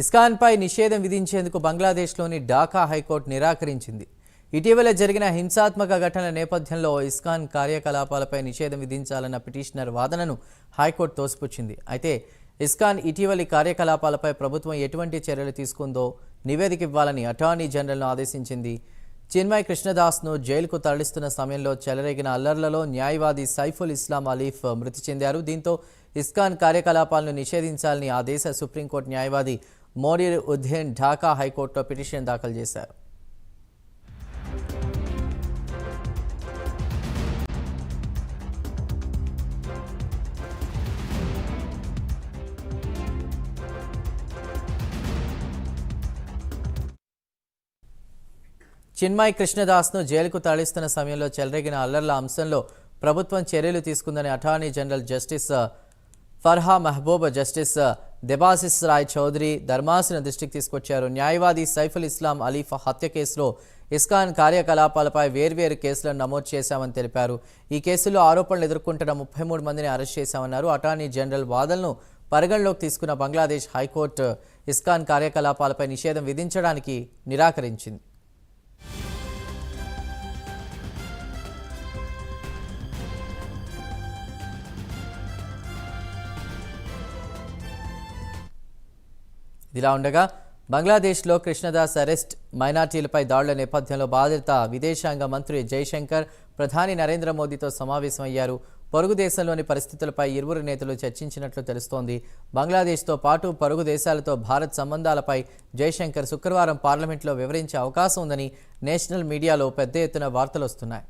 ఇస్కాన్పై నిషేధం విధించేందుకు బంగ్లాదేశ్లోని ఢాకా హైకోర్టు నిరాకరించింది. ఇటీవల జరిగిన హింసాత్మక ఘటనల నేపథ్యంలో ఇస్కాన్ కార్యకలాపాలపై నిషేధం విధించాలన్న పిటిషనర్ వాదనను హైకోర్టు తోసిపుచ్చింది. అయితే ఇస్కాన్ ఇటీవలి కార్యకలాపాలపై ప్రభుత్వం ఎటువంటి చర్యలు తీసుకుందో నివేదిక ఇవ్వాలని అటార్నీ జనరల్ను ఆదేశించింది. చిన్మయ్ కృష్ణదాస్ను జైలుకు తరలిస్తున్న సమయంలో చెలరేగిన అల్లర్లలో న్యాయవాది సైఫుల్ ఇస్లాం అలీఫ్ మృతి చెందారు. దీంతో ఇస్కాన్ కార్యకలాపాలను నిషేధించాలని ఆ దేశ సుప్రీంకోర్టు న్యాయవాది మోరీర్ ఉద్దీన్ ఢాకా హైకోర్టులో పిటిషన్ దాఖలు చేశారు. చిన్మయ్ కృష్ణదాస్ను జైలుకు తరలిస్తున్న సమయంలో చెలరేగిన అల్లర్ల అంశంలో ప్రభుత్వం చర్యలు తీసుకుందని attorney general justice Farah Mahbub, justice Debasish Roy Chowdhury ధర్మాసనం దృష్టికి తీసుకొచ్చారు. న్యాయవాది సైఫుల్ ఇస్లాం అలీఫ్ హత్య కేసులో ఇస్కాన్ కార్యకలాపాలపై వేర్వేరు కేసులను నమోదు చేశామని తెలిపారు. ఈ కేసులో ఆరోపణలు ఎదుర్కొంటున్న 33 మందిని అరెస్ట్ చేశామన్నారు. అటార్నీ జనరల్ వాదనను పరిగణలోకి తీసుకున్న బంగ్లాదేశ్ హైకోర్టు ఇస్కాన్ కార్యకలాపాలపై నిషేధం విధించడానికి నిరాకరించింది. ఇలా ఉండగా బంగ్లాదేశ్లో కృష్ణదాస్ అరెస్ట్, మైనార్టీలపై దాడుల నేపథ్యంలో భారత విదేశాంగ మంత్రి జైశంకర్ ప్రధాని నరేంద్ర మోదీతో సమావేశమయ్యారు. పొరుగు దేశంలోని పరిస్థితులపై ఇరువురు నేతలు చర్చించినట్లు తెలుస్తోంది. బంగ్లాదేశ్తో పాటు పొరుగు దేశాలతో భారత్ సంబంధాలపై జైశంకర్ శుక్రవారం పార్లమెంట్లో వివరించే అవకాశం ఉందని నేషనల్ మీడియాలో పెద్ద ఎత్తున వార్తలు వస్తున్నాయి.